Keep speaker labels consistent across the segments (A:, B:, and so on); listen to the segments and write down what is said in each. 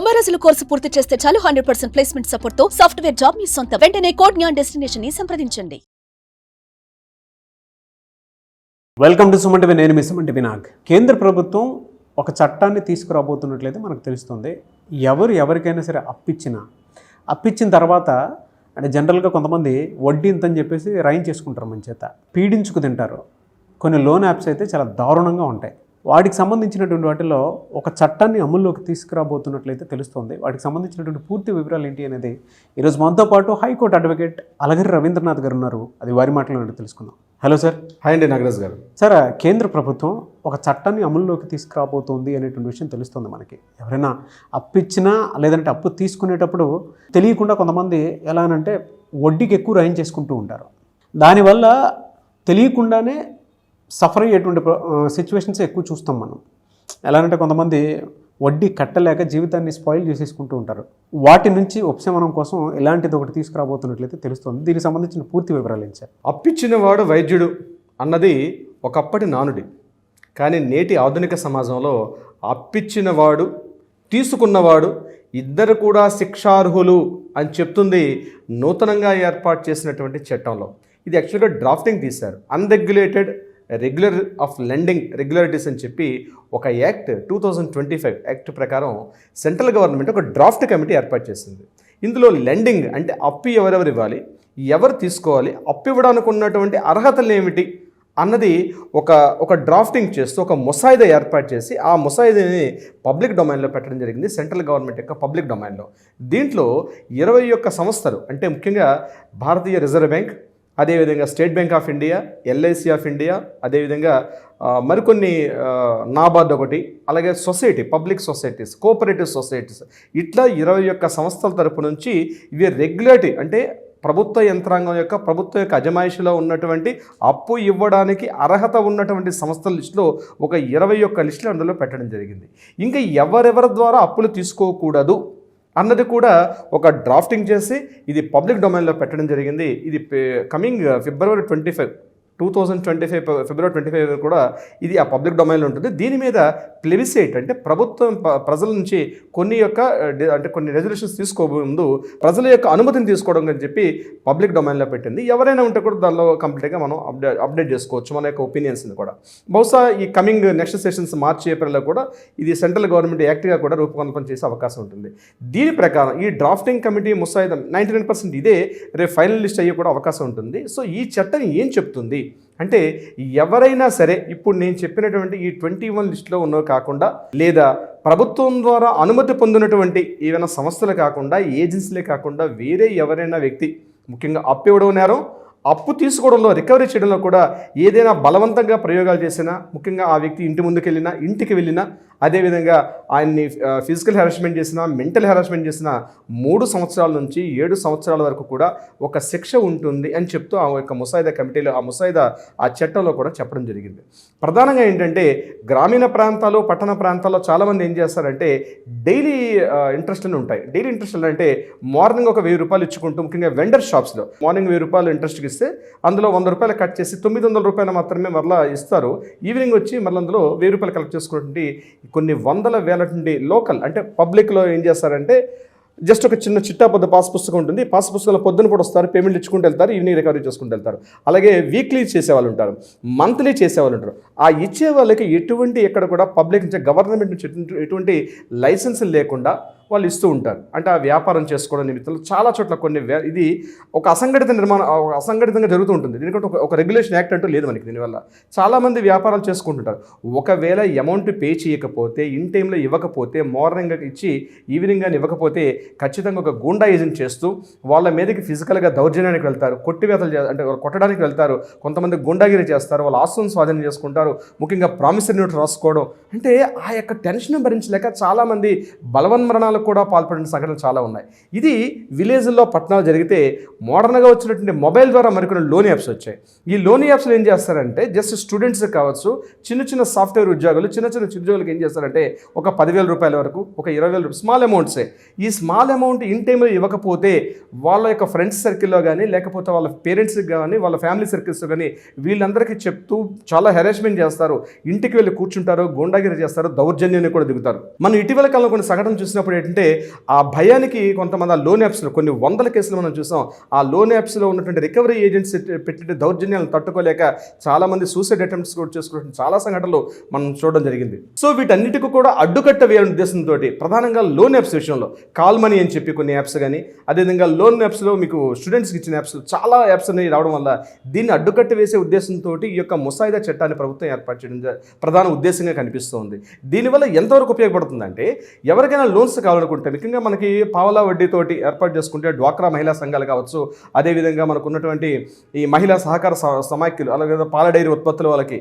A: 90 రోజుల కోర్సు పూర్తి చేస్తే చాలు 100% ప్లేస్మెంట్ సపోర్ట్ తో సాఫ్ట్వేర్ జాబ్ మీ సొంతం. వెంటనే కోడ్ జ్ఞాన్ డెస్టినేషన్ ని సంప్రదించండి.
B: Welcome to Suman TV. నేను మీ సుమన్ టీవీ నాగ్. కేంద్ర ప్రభుత్వం ఒక చట్టాన్ని తీసుకురాబోతున్నట్లయితే మనకు తెలుస్తుంది. ఎవరికైనా సరే అప్పిచ్చిన తర్వాత అంటే జనరల్గా కొంతమంది వడ్డీ ఇంతని చెప్పేసి రైన్ చేసుకుంటారు, మన చేత పీడించుకు తింటారు. కొన్ని లోన్ యాప్స్ అయితే చాలా దారుణంగా ఉంటాయి. వాటికి సంబంధించినటువంటి వాటిలో ఒక చట్టాన్ని అమల్లోకి తీసుకురాబోతున్నట్లయితే తెలుస్తుంది. వాటికి సంబంధించినటువంటి పూర్తి వివరాలు ఏంటి అనేది ఈరోజు మనతో పాటు హైకోర్టు అడ్వకేట్ అలగిరి రవీంద్రనాథ్ గారు ఉన్నారు. అది వారి మాటలో తెలుసుకుందాం. Hello sir.
C: హాయ్ అండి నాగరాజ్ గారు.
B: సార్, కేంద్ర ప్రభుత్వం ఒక చట్టాన్ని అమల్లోకి తీసుకురాబోతోంది అనేటువంటి విషయం తెలుస్తుంది మనకి. ఎవరైనా అప్పు ఇచ్చినా లేదంటే అప్పు తీసుకునేటప్పుడు తెలియకుండా కొంతమంది ఎలా అంటే వడ్డీకి ఎక్కువ రైన్ చేసుకుంటూ ఉంటారు. దానివల్ల తెలియకుండానే సఫర్ అయ్యేటువంటి సిచ్యువేషన్స్ ఎక్కువ చూస్తాం మనం. ఎలా అంటే కొంతమంది వడ్డీ కట్టలేక జీవితాన్ని స్పాయిల్ చేసేసుకుంటూ ఉంటారు. వాటి నుంచి ఉపశమనం కోసం ఇలాంటిది ఒకటి తీసుకురాబోతున్నట్లయితే తెలుస్తుంది. దీనికి సంబంధించిన పూర్తి వివరాలు ఏంటి సార్?
C: అప్పిచ్చినవాడు వైద్యుడు అన్నది ఒకప్పటి నానుడి. కానీ నేటి ఆధునిక సమాజంలో అప్పిచ్చినవాడు తీసుకున్నవాడు ఇద్దరు కూడా శిక్షార్హులు అని చెప్తుంది నూతనంగా ఏర్పాటు చేసినటువంటి చట్టంలో. ఇది యాక్చువల్గా డ్రాఫ్టింగ్ తీశారు. Unregulated regular of lending regularities అని చెప్పి ఒక యాక్ట్ 2025 యాక్ట్ ప్రకారం సెంట్రల్ గవర్నమెంట్ ఒక డ్రాఫ్ట్ కమిటీ ఏర్పాటు చేసింది. ఇందులో లెండింగ్ అంటే అప్పు ఎవరెవరు ఇవ్వాలి, ఎవరు తీసుకోవాలి, అప్పు ఇవ్వడానికి ఉన్నటువంటి అర్హతలు ఏమిటి అన్నది ఒక డ్రాఫ్టింగ్ చేస్తూ ఒక ముసాయిదా ఏర్పాటు చేసి ఆ ముసాయిదాని పబ్లిక్ డొమైన్లో పెట్టడం జరిగింది. సెంట్రల్ గవర్నమెంట్ యొక్క పబ్లిక్ డొమైన్లో. దీంట్లో 21 సంస్థలు అంటే ముఖ్యంగా భారతీయ రిజర్వ్ బ్యాంక్, అదేవిధంగా state bank of India, LIC of India, అదేవిధంగా మరికొన్ని నాబార్డ్ ఒకటి, అలాగే society, public societies, cooperative societies, ఇట్లా 21 సంస్థల తరపు నుంచి ఇవి రెగ్యులేటరీ అంటే ప్రభుత్వ యంత్రాంగం యొక్క ప్రభుత్వం యొక్క అజమాయిషిలో ఉన్నటువంటి అప్పు ఇవ్వడానికి అర్హత ఉన్నటువంటి సంస్థల లిస్టులో ఒక 21 లిస్టులు అందులో పెట్టడం జరిగింది. ఇంకా ఎవరెవరి ద్వారా అప్పులు తీసుకోకూడదు అన్నది కూడా ఒక డ్రాఫ్టింగ్ చేసి ఇది పబ్లిక్ డొమైన్లో పెట్టడం జరిగింది. ఇది కమింగ్ ఫిబ్రవరి 25 ఫిబ్రవరి 25 కూడా ఇది ఆ పబ్లిక్ డొమైన్లో ఉంటుంది. దీని మీద ప్లెబిసైట్ అంటే ప్రభుత్వం ప్రజల నుంచి కొన్ని రెజల్యూషన్స్ తీసుకోముందు ప్రజల యొక్క అనుమతిని తీసుకోవడం అని చెప్పి పబ్లిక్ డొమైన్లో పెట్టింది. ఎవరైనా ఉంటే కూడా దానిలో కంప్లీట్గా మనం అప్డేట్ చేసుకోవచ్చు మన యొక్క ఒపీనియన్స్ని కూడా. బహుశా ఈ కమింగ్ నెక్స్ట్ సెషన్స్ మార్చి ఏప్రిల్లో కూడా ఇది సెంట్రల్ గవర్నమెంట్ యాక్ట్గా కూడా రూపకల్పన చేసే అవకాశం ఉంటుంది. దీని ప్రకారం ఈ డ్రాఫ్టింగ్ కమిటీ ముసాయిదా 99% ఇదే రేపు ఫైనల్ లిస్ట్ అయ్యే కూడా అవకాశం ఉంటుంది. సో ఈ చట్టం ఏం చెప్తుంది అంటే ఎవరైనా సరే ఇప్పుడు నేను చెప్పినటువంటి ఈ 21 లిస్టులో ఉన్నవి కాకుండా లేదా ప్రభుత్వం ద్వారా అనుమతి పొందినటువంటి ఏవైనా సంస్థలు కాకుండా ఏజెన్సీలే కాకుండా వేరే ఎవరైనా వ్యక్తి ముఖ్యంగా అప్పు ఇవ్వడం నేరం, అప్పు తీసుకోవడంలో రికవరీ చేయడంలో కూడా ఏదైనా బలవంతంగా ప్రయోగాలు చేసినా, ముఖ్యంగా ఆ వ్యక్తి ఇంటికి వెళ్ళినా అదేవిధంగా ఆయన్ని ఫిజికల్ హెరాస్మెంట్ చేసినా, మెంటల్ హెరాస్మెంట్ చేసినా 3 సంవత్సరాల నుంచి 7 సంవత్సరాల వరకు కూడా ఒక శిక్ష ఉంటుంది అని చెప్తూ ఆ యొక్క ముసాయిదా కమిటీలో ఆ చట్టంలో కూడా చెప్పడం జరిగింది. ప్రధానంగా ఏంటంటే గ్రామీణ ప్రాంతాలు, పట్టణ ప్రాంతాల్లో చాలామంది ఏం చేస్తారంటే డైలీ ఇంట్రెస్ట్లు ఉంటాయి. డైలీ ఇంట్రెస్ట్లు అంటే మార్నింగ్ ఒక 1000 రూపాయలు ఇచ్చుకుంటూ, ముఖ్యంగా వెండర్ షాప్స్లో మార్నింగ్ 1000 రూపాయలు ఇంట్రెస్ట్కి ఇస్తే అందులో 100 రూపాయలు కట్ చేసి 900 రూపాయలు మాత్రమే మరలా ఇస్తారు. ఈవినింగ్ వచ్చి మళ్ళీ అందులో 1000 రూపాయలు కలెక్ట్ చేసుకున్నటువంటి కొన్ని వందల వేల నుండి లోకల్ అంటే పబ్లిక్లో ఏం చేస్తారంటే జస్ట్ ఒక చిన్న చిట్టా పొద్దు పాస్ పుస్తకం ఉంటుంది. పాస్ పుస్తకంలో పొద్దున కూడా వస్తారు, పేమెంట్ ఇచ్చుకుంటూ వెళ్తారు, ఈవినింగ్ రికవరీ చేసుకుంటూ వెళ్తారు. అలాగే వీక్లీ చేసేవాళ్ళు ఉంటారు, మంత్లీ చేసేవాళ్ళు ఉంటారు. ఆ ఇచ్చే వాళ్ళకి ఎక్కడ కూడా పబ్లిక్ నుంచి గవర్నమెంట్ నుంచి ఎటువంటి లైసెన్స్ లేకుండా వాళ్ళు ఇస్తూ ఉంటారు. అంటే ఆ వ్యాపారం చేసుకోవడం నిమిత్తం చాలా చోట్ల ఇది ఒక అసంఘటితంగా జరుగుతూ ఉంటుంది. దీనికంటే ఒక రెగ్యులేషన్ యాక్ట్ అంటూ లేదు మనకి. దీనివల్ల చాలామంది వ్యాపారాలు చేసుకుంటుంటారు. ఒకవేళ అమౌంట్ పే చేయకపోతే, ఇన్ టైంలో ఇవ్వకపోతే, మార్నింగ్ ఇచ్చి ఈవినింగ్ కానీ ఇవ్వకపోతే ఖచ్చితంగా ఒక గూండా ఏజెంట్ చేస్తూ వాళ్ళ మీదకి ఫిజికల్గా దౌర్జన్యానికి వెళ్తారు, అంటే కొట్టడానికి వెళ్తారు, కొంతమంది గుండాగిరి చేస్తారు, వాళ్ళ ఆస్తులను స్వాధీనం చేసుకుంటారు, ముఖ్యంగా ప్రామిసరీ నోట్ రాసుకోవడం. అంటే ఆ యొక్క టెన్షన్ భరించలేక చాలామంది బలవన్మరణాలు కూడా పాల్పడిన సంఘటనలు చాలా ఉన్నాయి. ఇది విలేజ్ల్లో పట్టణాలు జరిగితే మోడర్న్గా వచ్చినటువంటి మొబైల్ ద్వారా మరికొన్ని లోన్ యాప్స్ వచ్చాయి. ఈ లోన్ యాప్స్లో ఏం చేస్తారంటే జస్ట్ స్టూడెంట్స్ కావచ్చు, చిన్న సాఫ్ట్వేర్ ఉద్యోగులు, చిన్న ఉద్యోగులకు ఏం చేస్తారంటే ఒక 10,000 రూపాయల వరకు, ఒక 20,000 రూపాయలు స్మాల్ అమౌంట్సే. ఈ స్మాల్ అమౌంట్ ఇన్ టైంలో ఇవ్వకపోతే వాళ్ళ యొక్క ఫ్రెండ్స్ సర్కిల్లో కానీ లేకపోతే వాళ్ళ పేరెంట్స్కి కానీ వాళ్ళ ఫ్యామిలీ సర్కిల్స్లో కానీ వీళ్ళందరికీ చెప్తూ చాలా హెరాస్మెంట్ చేస్తారు, ఇంటికి వెళ్ళి కూర్చుంటారు, గూండాగిరి చేస్తారు, దౌర్జన్యాన్ని కూడా దిగుతారు. మనం ఇటీవల కాలంలో కొన్ని సంఘటనలు చూసినప్పుడు ఏంటంటే ఆ భయానికి కొంతమంది ఆ లోన్ యాప్స్లో కొన్ని వందల కేసులు మనం చూసాం. ఆ లోన్ యాప్స్లో ఉన్నటువంటి రికవరీ ఏజెంట్స్ పెట్టే దౌర్జన్యాలను తట్టుకోలేక చాలామంది సూసైడ్ అటెంప్ట్స్ కూడా చేసుకున్న చాలా సంఘటనలు మనం చూడడం జరిగింది. సో వీటన్నిటికీ కూడా అడ్డుకట్ట వేయాలనే ఉద్దేశంతో ప్రధానంగా లోన్ యాప్స్ విషయంలో కాల్ మనీ అని చెప్పి కొన్ని యాప్స్ కానీ, అదేవిధంగా లోన్ యాప్స్లో మీకు స్టూడెంట్స్కి ఇచ్చిన యాప్స్ చాలా యాప్స్ అనేవి రావడం వల్ల దీన్ని అడ్డుకట్ట వేసే ఉద్దేశంతో ఈ యొక్క ముసాయిదా చట్టాన్ని ప్రభుత్వం ఏర్పాటు చేయడం ప్రధాన ఉద్దేశంగా కనిపిస్తోంది. దీనివల్ల ఎంతవరకు ఉపయోగపడుతుందంటే ఎవరికైనా లోన్స్ కావాలనుకుంటే ముఖ్యంగా మనకి పావలా వడ్డీతోటి ఏర్పాటు చేసుకుంటే డ్వాక్రా మహిళా సంఘాలు కావచ్చు, అదేవిధంగా మనకు ఉన్నటువంటి ఈ మహిళా సహకార సమాఖ్యలు, అలాగే పాల డైరీ ఉత్పత్తుల వాళ్ళకి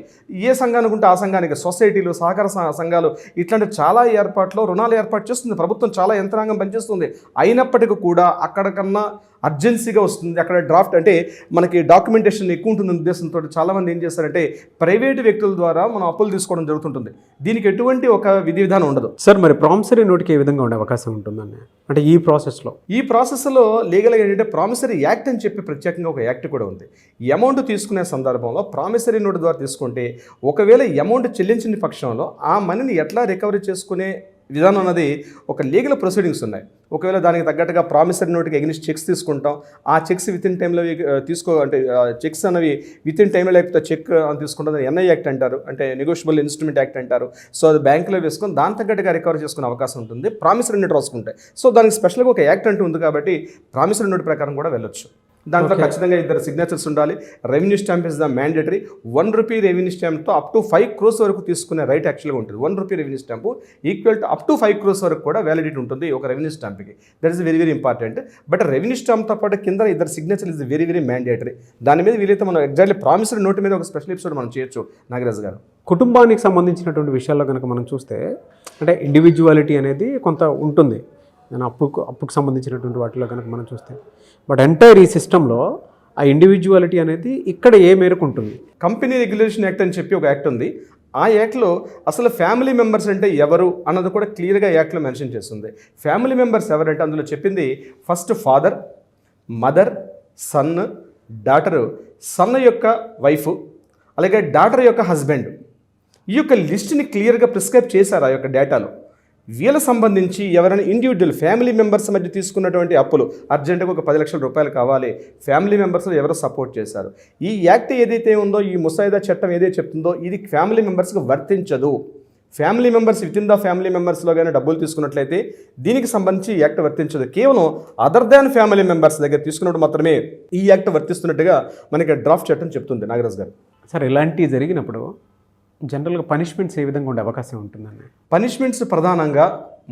C: ఏ సంఘానికి ఉంటే ఆ సంఘానికి సొసైటీలు, సహకార సంఘాలు ఇట్లాంటి చాలా ఏర్పాట్లు రుణాలు ఏర్పాటు చేస్తుంది ప్రభుత్వం. చాలా యంత్రాంగం పనిచేస్తుంది. అయినప్పటికీ కూడా అక్కడికన్నా అర్జెన్సీగా వస్తుంది. అక్కడ డ్రాఫ్ట్ అంటే మనకి డాక్యుమెంటేషన్ ఎక్కువ ఉంటుంది ఉద్దేశంతో చాలామంది ఏం చేస్తారంటే ప్రైవేటు వ్యక్తుల ద్వారా మనం అప్పులు తీసుకోవడం జరుగుతుంటుంది. దీనికి ఎటువంటి ఒక విధి విధానం ఉండదు.
B: సార్, మరి ప్రామిసరీ నోట్కి ఏ విధంగా ఉండే అవకాశం ఉంటుందండి? అంటే ఈ ప్రాసెస్లో
C: లీగల్గా ఏంటంటే ప్రామిసరీ యాక్ట్ అని చెప్పి ప్రత్యేకంగా ఒక యాక్ట్ కూడా ఉంది. ఈ అమౌంట్ తీసుకునే సందర్భంలో ప్రామిసరీ నోట్ ద్వారా తీసుకుంటే ఒకవేళ అమౌంట్ చెల్లించిన పక్షంలో ఆ మనీని ఎట్లా రికవరీ చేసుకునే విధానం అన్నది ఒక లీగల్ ప్రొసీడింగ్స్ ఉన్నాయి. ఒకవేళ దానికి తగ్గట్టుగా ప్రామిసరీ నోట్కి ఎగ్నిస్ట్ చెక్స్ తీసుకుంటాం. ఆ చెక్స్ విత్ ఇన్ టైంలో అంటే చెక్స్ అనేవి విత్ ఇన్ టైంలో లేకపోతే చెక్ అని తీసుకుంటాం. ఎన్ఐ యాక్ట్ అంటారు, అంటే నెగోషియబుల్ ఇన్స్ట్రుమెంట్ యాక్ట్ అంటారు. సో అది బ్యాంకులో వేసుకొని దాని తగ్గట్టుగా రికవర్ చేసుకునే అవకాశం ఉంటుంది ప్రామిసరీ నోట్ రాసుకుంటే. సో దానికి స్పెషల్గా ఒక యాక్ట్ అంటూ ఉంది కాబట్టి ప్రామిసరీ నోట్ ప్రకారం కూడా వెళ్ళొచ్చు. దాంట్లో ఖచ్చితంగా 2 సిగ్నేచర్స్ ఉండాలి. Revenue stamp is the mandatory. ₹1 revenue స్టాంప్తో అప్ టు 5 crores వరకు తీసుకునే రైట్ యాక్చువల్గా ఉంటుంది. ₹1 revenue stamp equal to up to 5 crores వరకు కూడా వ్యాలిడిటీ ఉంటుంది ఒక రెవెన్యూ స్టాంప్కి. That is very very important. But revenue స్టాంప్తో పాటు కింద 2 signature is very very mandatory. దాని మీద వీలైతే మనం ఎగ్జాక్ట్లీ ప్రామిసరీ నోట్ మీద ఒక స్పెషల్ ఎపిసోడ్ మనం చేయొచ్చు నాగరాజు గారు.
B: కుటుంబానికి సంబంధించినటువంటి విషయాల్లో కనుక మనం చూస్తే అంటే ఇండివిజువాలిటీ అనేది కొంత ఉంటుంది. నేను అప్పుకు సంబంధించినటువంటి వాటిలో కనుక మనం చూస్తే, బట్ ఎంటైర్ ఈ సిస్టంలో ఆ ఇండివిజువాలిటీ అనేది ఇక్కడ ఏ మేరకు ఉంటుంది?
C: కంపెనీ రెగ్యులేషన్ యాక్ట్ అని చెప్పి ఒక యాక్ట్ ఉంది. ఆ యాక్ట్లో అసలు ఫ్యామిలీ మెంబర్స్ అంటే ఎవరు అన్నది కూడా క్లియర్గా యాక్ట్లో మెన్షన్ చేస్తుంది. ఫ్యామిలీ మెంబర్స్ ఎవరంటే అందులో చెప్పింది first father, mother, son, daughter, son యొక్క వైఫ్, అలాగే డాటర్ యొక్క హస్బెండ్. ఈ యొక్క లిస్ట్ని క్లియర్గా ప్రిస్క్రైబ్ చేశారు ఆ యొక్క డేటాలో. వీళ్ళ సంబంధించి ఎవరైనా ఇండివిజువల్ ఫ్యామిలీ మెంబర్స్ మధ్య తీసుకున్నటువంటి అప్పులు అర్జెంటుగా ఒక ₹10 లక్షలు కావాలి, ఫ్యామిలీ మెంబర్స్లో ఎవరో సపోర్ట్ చేశారు. ఈ యాక్ట్ ఏదైతే ఉందో, ఈ ముసాయిదా చట్టం ఏదైతే చెప్తుందో ఇది ఫ్యామిలీ మెంబర్స్కి వర్తించదు. Family members within the family మెంబర్స్లో కానీ డబ్బులు తీసుకున్నట్లయితే దీనికి సంబంధించి ఈ యాక్ట్ వర్తించదు. కేవలం అదర్ దాన్ ఫ్యామిలీ మెంబర్స్ దగ్గర తీసుకున్నప్పుడు మాత్రమే ఈ యాక్ట్ వర్తిస్తున్నట్టుగా మనకి డ్రాఫ్ట్ చట్టం చెప్తుంది నాగరాజ్ గారు.
B: సార్, ఇలాంటివి జరిగినప్పుడు జనరల్గా పనిష్మెంట్స్ ఏ విధంగా ఉండే అవకాశం ఉంటుందండి?
C: పనిష్మెంట్స్ ప్రధానంగా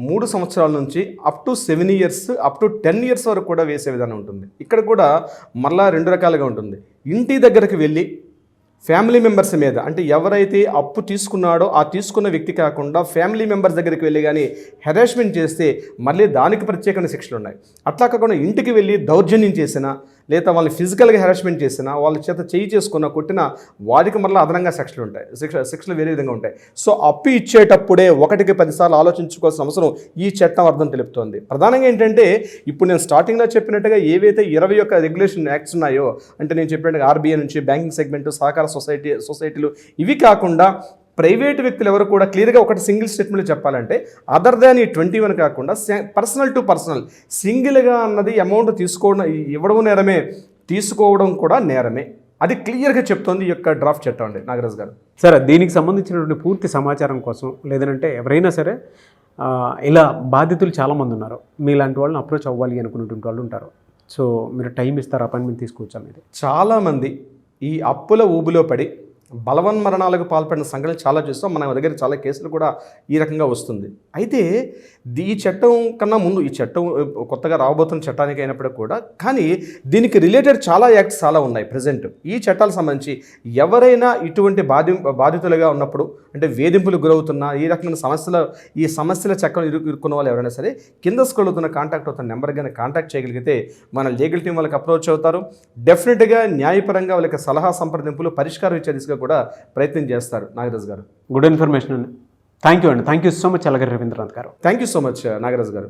C: 3 సంవత్సరాల నుంచి up to 7 years, up to 10 years వరకు కూడా వేసే విధానం ఉంటుంది. ఇక్కడ కూడా మళ్ళా 2 రకాలుగా ఉంటుంది. ఇంటి దగ్గరకు వెళ్ళి ఫ్యామిలీ మెంబర్స్ మీద, అంటే ఎవరైతే అప్పు తీసుకున్నాడో ఆ తీసుకున్న వ్యక్తి కాకుండా ఫ్యామిలీ మెంబర్స్ దగ్గరికి వెళ్ళి కానీ హెరాస్మెంట్ చేస్తే మళ్ళీ దానికి ప్రత్యేకమైన శిక్షలు ఉన్నాయి. అట్లా కాకుండా ఇంటికి వెళ్ళి దౌర్జన్యం చేసినా, లేదా వాళ్ళని ఫిజికల్గా హెరాస్మెంట్ చేసినా, వాళ్ళ చేత చేయి చేసుకున్న కొట్టినా వారికి మళ్ళీ అదనంగా శిక్షలు ఉంటాయి. శిక్షలు వేరే విధంగా ఉంటాయి. సో అప్పు ఇచ్చేటప్పుడే 1కి 10 సార్లు ఆలోచించుకోవాల్సిన అవసరం ఈ చట్టం అర్థం తెలుపుతోంది. ప్రధానంగా ఏంటంటే ఇప్పుడు నేను స్టార్టింగ్లో చెప్పినట్టుగా ఏవైతే 20 రెగ్యులేషన్ యాక్ట్స్ ఉన్నాయో, అంటే నేను చెప్పినట్టుగా ఆర్బీఐ నుంచి బ్యాంకింగ్ సెగ్మెంట్, సహకార సొసైటీలు, ఇవి కాకుండా ప్రైవేటు వ్యక్తులు ఎవరు కూడా క్లియర్గా ఒకటి సింగిల్ స్టేట్మెంట్లో చెప్పాలంటే అదర్ దాన్ ఈ 21 కాకుండా పర్సనల్ టు పర్సనల్ సింగిల్గా అన్నది అమౌంట్ తీసుకోవడం, ఇవ్వడం నేరమే, తీసుకోవడం కూడా నేరమే. అది క్లియర్గా చెప్తోంది ఈ యొక్క డ్రాఫ్ట్ చట్టం అండి నాగరాజ్ గారు.
B: సరే, దీనికి సంబంధించినటువంటి పూర్తి సమాచారం కోసం లేదంటే ఎవరైనా సరే ఇలా బాధితులు చాలామంది ఉన్నారు, మీలాంటి వాళ్ళని అప్రోచ్ అవ్వాలి అనుకున్నటువంటి వాళ్ళు ఉంటారు. సో మీరు టైం ఇస్తారు, అపాయింట్మెంట్ తీసుకోవచ్చా? మీరు
C: చాలామంది ఈ అప్పుల ఊబిలో పడి బలవన్మరణాలకు పాల్పడిన సంఘటనలు చాలా చూస్తాం. మన దగ్గర చాలా కేసులు కూడా ఈ రకంగా వస్తుంది. అయితే ఈ చట్టం కన్నా ముందు, ఈ చట్టం కొత్తగా రాబోతున్న చట్టానికి అయినప్పటికీ కూడా, కానీ దీనికి రిలేటెడ్ చాలా యాక్ట్స్ చాలా ఉన్నాయి ప్రజెంట్. ఈ చట్టాలకు సంబంధించి ఎవరైనా ఇటువంటి బాధితులుగా ఉన్నప్పుడు, అంటే వేధింపులకు గురవుతున్నా, ఈ రకమైన ఈ సమస్యల చక్కం ఇరుక్కున్న వాళ్ళు ఎవరైనా సరే కింద స్క్రోల్ అవుతున్న కాంటాక్ట్ అవుతున్న నెంబర్ కానీ కాంటాక్ట్ చేయగలిగితే మన లీగల్ టీం వాళ్ళకి అప్రోచ్ అవుతారు. డెఫినెట్గా న్యాయపరంగా వాళ్ళకి సలహా సంప్రదింపులు, పరిష్కారం ఇచ్చే దిశగా కూడా ప్రయత్నం చేస్తారు నాగరాజ్ గారు.
B: గుడ్ ఇన్ఫర్మేషన్ అండి. థ్యాంక్ యూ అండి. Thank you so much Alagiri Ravindranath గారు.
C: Thank you so much Nagaraj గారు.